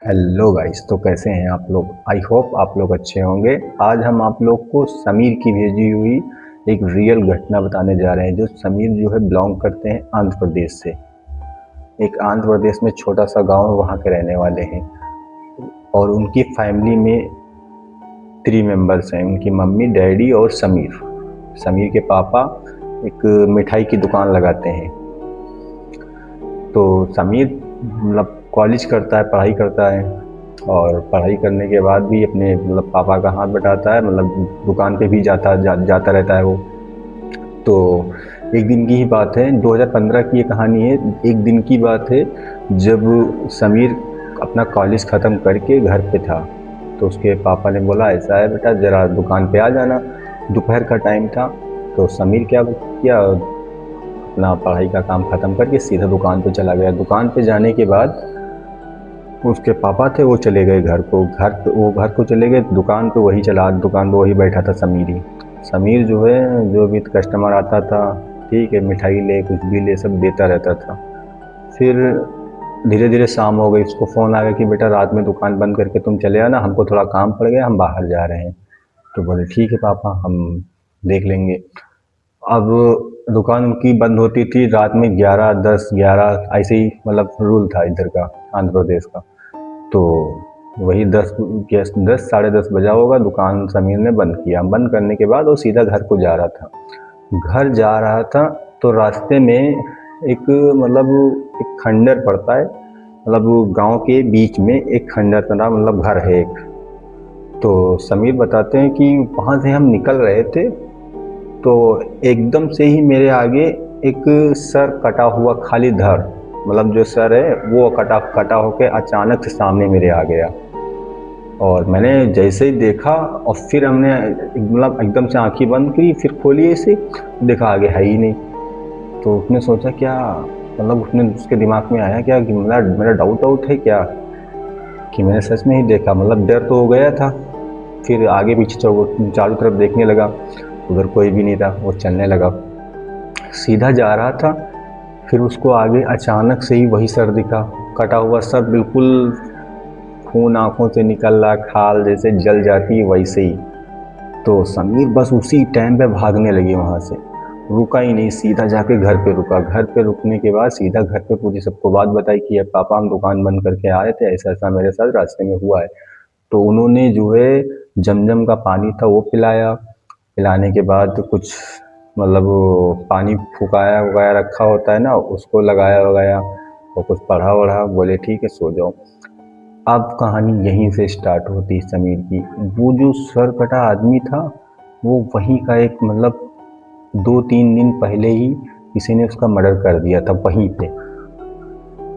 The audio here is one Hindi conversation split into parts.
हेलो गाइस, तो कैसे हैं आप लोग। आई होप आप लोग अच्छे होंगे। आज हम आप लोग को समीर की भेजी हुई एक रियल घटना बताने जा रहे हैं। जो समीर जो है बिलोंग करते हैं आंध्र प्रदेश से। एक आंध्र प्रदेश में छोटा सा गांव है, वहाँ के रहने वाले हैं। और उनकी फैमिली में 3 मेंबर्स हैं। उनकी मम्मी, डैडी और समीर। समीर के पापा एक मिठाई की दुकान लगाते हैं। तो समीर मतलब कॉलेज करता है, पढ़ाई करता है। और पढ़ाई करने के बाद भी अपने मतलब पापा का हाथ बटाता है, मतलब दुकान पे भी जाता रहता है वो। तो एक दिन की ही बात है, 2015 की ये कहानी है। एक दिन की बात है जब समीर अपना कॉलेज ख़त्म करके घर पे था। तो उसके पापा ने बोला, ऐसा है बेटा, ज़रा दुकान पे आ जाना। दोपहर का टाइम था। तो समीर क्या किया, अपना पढ़ाई का काम ख़त्म करके सीधा दुकान पे चला गया। दुकान पे जाने के बाद उसके पापा थे, वो चले गए घर को। वो घर को चले गए, दुकान पे वही चला, दुकान पे वही बैठा था समीर ही। समीर जो है, जो भी कस्टमर आता था, ठीक है, मिठाई ले, कुछ भी ले, सब देता रहता था। फिर धीरे धीरे शाम हो गई। उसको फ़ोन आ गया कि बेटा रात में दुकान बंद करके तुम चले आना, हमको थोड़ा काम पड़ गया, हम बाहर जा रहे हैं। तो बोले ठीक है पापा, हम देख लेंगे। अब दुकान उनकी बंद होती थी रात में 11, 10, 11 ऐसे ही, मतलब रूल था इधर का, आंध्र प्रदेश का। तो वही 10 साढ़े 10 बजा होगा, दुकान समीर ने बंद किया। बंद करने के बाद वो सीधा घर को जा रहा था। घर जा रहा था तो रास्ते में एक, मतलब एक खंडर पड़ता है। मतलब गांव के बीच में एक खंडर पड़ा, मतलब घर है एक। तो समीर बताते हैं कि वहाँ से हम निकल रहे थे, तो एकदम से ही मेरे आगे एक सर कटा हुआ खाली धड़, मतलब जो सर है वो कटा कटा होके अचानक से सामने मेरे आ गया। और मैंने जैसे ही देखा, और फिर हमने मतलब एकदम से आंखें बंद करी, फिर खोली ऐसे, देखा आगे है ही नहीं। तो उसने सोचा क्या, मतलब उसने उसके दिमाग में आया क्या कि मेरा मेरा डाउट आउट है क्या, कि मैंने सच में ही देखा। मतलब डर तो हो गया था। फिर आगे पीछे चारों तरफ देखने लगा, उधर कोई भी नहीं था। वो चलने लगा, सीधा जा रहा था। फिर उसको आगे अचानक से ही वही सर दिखा, कटा हुआ सर, बिल्कुल खून आंखों से निकल रहा, खाल जैसे जल जाती है वैसे ही। तो समीर बस उसी टाइम पे भागने लगे वहाँ से। रुका ही नहीं, सीधा जाके घर पे रुका। घर पे रुकने के बाद सीधा घर पे पूरी सबको बात बताई कि पापा हम दुकान बंद करके आए थे, ऐसा ऐसा मेरे साथ रास्ते में हुआ है। तो उन्होंने जो है जमजम का पानी था वो पिलाया। पिलाने के बाद कुछ, मतलब वो पानी फुकाया वगाया रखा होता है ना, उसको लगाया वगाया, और कुछ पढ़ा वढ़ा, बोले ठीक है सो जाओ। अब कहानी यहीं से स्टार्ट होती है समीर की। वो जो सर कटा आदमी था, वो वहीं का एक, मतलब 2-3 दिन पहले ही किसी ने उसका मर्डर कर दिया था वहीं पे।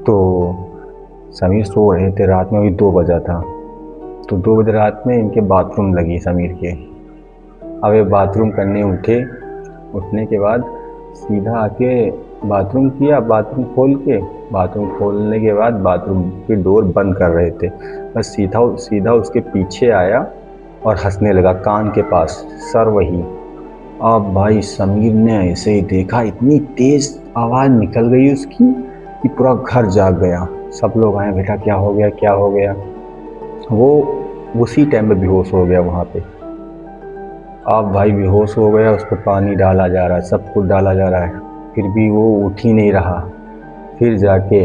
तो समीर सो रहे थे, रात में अभी 2 बजा था। तो 2 बजे रात में इनके बाथरूम लगी समीर के। अब ये बाथरूम करने उठे। उठने के बाद सीधा आके बाथरूम किया, बाथरूम खोलने के बाद बाथरूम की डोर बंद कर रहे थे। बस सीधा सीधा उसके पीछे आया और हंसने लगा कान के पास, सर वही। अब भाई समीर ने ऐसे ही देखा, इतनी तेज आवाज़ निकल गई उसकी कि पूरा घर जाग गया। सब लोग आए, बेटा क्या हो गया, क्या हो गया। वो उसी टाइम पे बेहोश हो गया वहाँ पे। अब भाई बेहोश हो गया, उस पर पानी डाला जा रहा है, सब कुछ डाला जा रहा है, फिर भी वो उठ ही नहीं रहा। फिर जाके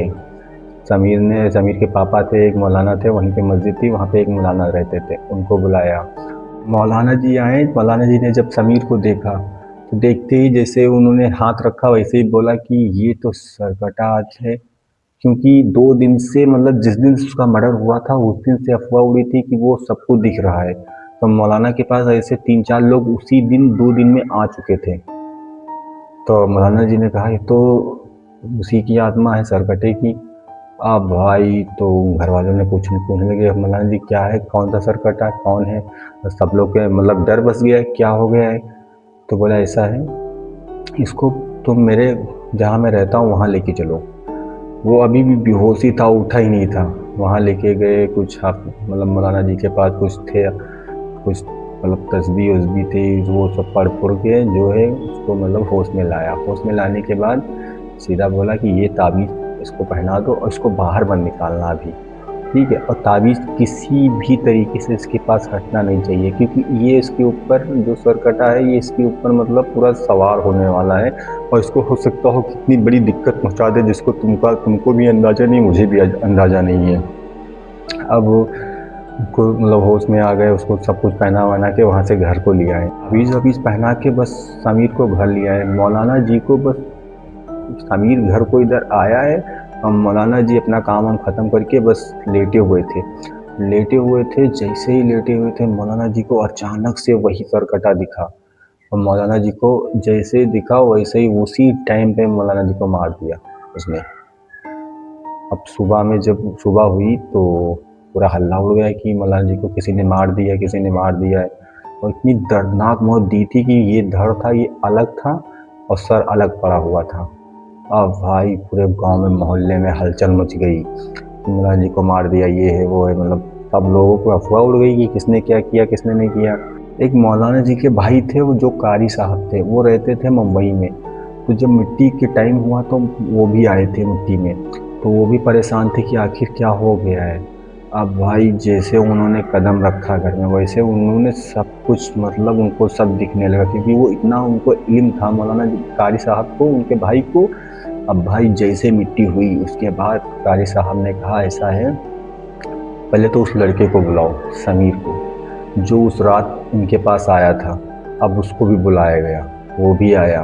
समीर के पापा थे, एक मौलाना थे, वहीं पे मस्जिद थी, वहाँ पे एक मौलाना रहते थे, उनको बुलाया। मौलाना जी आए। मौलाना जी ने जब समीर को देखा, तो देखते ही जैसे उन्होंने हाथ रखा, वैसे ही बोला कि ये तो सरकटा आज है। क्योंकि 2 दिन से, मतलब जिस दिन उसका मर्डर हुआ था उस दिन से अफवाह उड़ी थी कि वो सबको दिख रहा है। तो मौलाना के पास ऐसे 3-4 लोग उसी दिन 2 दिन में आ चुके थे। तो मौलाना जी ने कहा ये तो उसी की आत्मा है सरकटे की। अब भाई तो घर वालों ने पूछने लगे, मौलाना जी क्या है, कौन सा सरकटा, कौन है। तो सब लोग के मतलब डर बस गया है, क्या हो गया है। तो बोला ऐसा है, इसको तुम मेरे जहाँ मैं रहता हूँ वहाँ लेके चलो। वो अभी भी बेहोश ही था, उठा ही नहीं था। वहाँ लेके गए, कुछ मतलब मौलाना जी के पास कुछ थे, कुछ मतलब तस्बीह वस्बी थी, वो सब पढ़ पुढ़ के जो है उसको मतलब होश में लाया। होश में लाने के बाद सीधा बोला कि ये ताबीज़ इसको पहना दो और इसको बाहर मत निकालना अभी। ठीक है। और ताबीज़ किसी भी तरीके से इसके पास हटना नहीं चाहिए, क्योंकि ये इसके ऊपर जो सर कटा है ये इसके ऊपर मतलब पूरा सवार होने वाला है, और इसको हो सकता हो कितनी बड़ी दिक्कत पहुंचा दे जिसको तुमको भी अंदाज़ा नहीं, मुझे भी अंदाज़ा नहीं है। अब उनको मतलब होश में आ गए, उसको सब कुछ पहना वहना के वहाँ से घर को ले आए, ताबीज़ पहना के बस समीर को घर ले आए। मौलाना जी को बस समीर घर को इधर आया है, मौलाना जी अपना काम वाम ख़त्म करके बस लेटे हुए थे। जैसे ही लेटे हुए थे मौलाना जी को अचानक से वही सरकटा दिखा, और मौलाना जी को जैसे दिखा वैसे ही उसी टाइम पे मौलाना जी को मार दिया उसने। अब सुबह में जब सुबह हुई तो पूरा हल्ला उड़ गया कि मौलाना जी को किसी ने मार दिया, किसी ने मार दिया है। और इतनी दर्दनाक मौत दी थी कि ये धड़ था ये अलग था और सर अलग पड़ा हुआ था। अब भाई पूरे गांव में मोहल्ले में हलचल मच गई कि मौलाना जी को मार दिया, ये है वो है, मतलब सब लोगों को अफवाह उड़ गई कि किसने क्या किया किसने नहीं किया। एक मौलाना जी के भाई थे वो जो कारी साहब थे, वो रहते थे मुंबई में। तो जब मिट्टी के टाइम हुआ तो वो भी आए थे मिट्टी में, तो वो भी परेशान थे कि आखिर क्या हो गया है। अब भाई जैसे उन्होंने कदम रखा घर में वैसे उन्होंने सब कुछ मतलब उनको सब दिखने लगा, क्योंकि वो इतना उनको इल्म था मौलाना कारी साहब को, उनके भाई को। अब भाई जैसे मिट्टी हुई उसके बाद कारी साहब ने कहा ऐसा है, पहले तो उस लड़के को बुलाओ, समीर को, जो उस रात इनके पास आया था। अब उसको भी बुलाया गया, वो भी आया।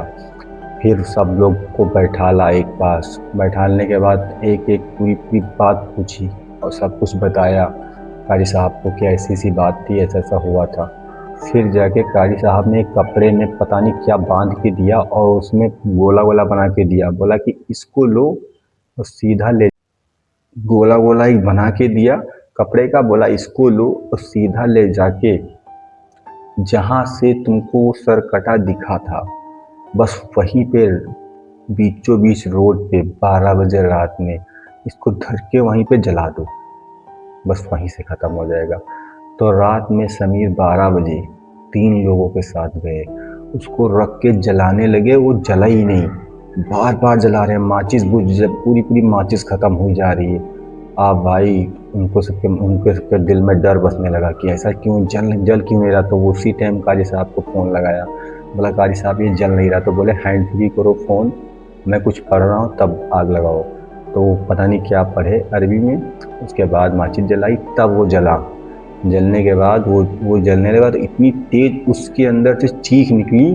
फिर सब लोग को बैठाला एक पास, बैठालने के बाद एक एक पूरी पूरी बात पूछी और सब कुछ बताया कारी साहब को कि ऐसी सी बात थी, ऐसा ऐसा हुआ था। फिर जाके कारी साहब ने एक कपड़े में पता नहीं क्या बांध के दिया और उसमें गोला गोला बना के दिया, बोला कि इसको लो और सीधा ले, गोला गोला ही बना के दिया कपड़े का, बोला इसको लो और सीधा ले जाके जहाँ से तुमको सर कटा दिखा था बस वहीं पे बीचों बीच रोड पे 12 बजे रात में इसको धर के वहीं पे जला दो, बस वहीं से ख़त्म हो जाएगा। तो रात में समीर 12 बजे 3 लोगों के साथ गए, उसको रख के जलाने लगे, वो जला ही नहीं, बार बार जला रहे हैं, माचिस बुझ पूरी पूरी माचिस ख़त्म हो जा रही है। आप भाई उनके सबके दिल में डर बसने लगा कि ऐसा क्यों जल क्यों नहीं रहा। तो उसी टाइम कारी साहब को फ़ोन लगाया, बोला कारी साहब ये जल नहीं रहा, तो बोले हैंड फ्री करो फ़ोन, मैं कुछ पढ़ रहा हूँ तब आग लगाओ। तो पता नहीं क्या पढ़े अरबी में, उसके बाद माचिस जलाई तब वो जला। जलने के बाद वो जलने लगा तो इतनी तेज़ उसके अंदर से चीख निकली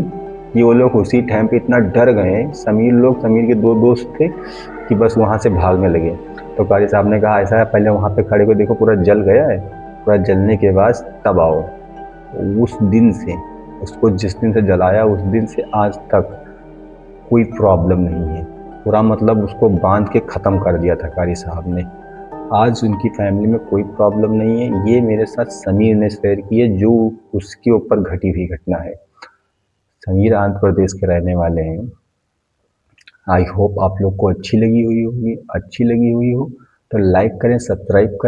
कि वो लोग उसी टाइम पे इतना डर गए, समीर के 2 दोस्त थे, कि बस वहाँ से भागने लगे। तो कारी साहब ने कहा ऐसा है पहले वहाँ पे खड़े को देखो पूरा जल गया है, पूरा जलने के बाद तब आओ। उस दिन से उसको जिस दिन से जलाया उस दिन से आज तक कोई प्रॉब्लम नहीं है, पूरा मतलब उसको बांध के ख़त्म कर दिया था कारी साहब ने। आज उनकी फैमिली में कोई प्रॉब्लम नहीं है। ये मेरे साथ समीर ने शेयर की है, जो उसके ऊपर घटी हुई घटना है। समीर आंध्र प्रदेश के रहने वाले हैं। आई होप आप लोग को अच्छी लगी हुई हो, तो लाइक करें, सब्सक्राइब करें।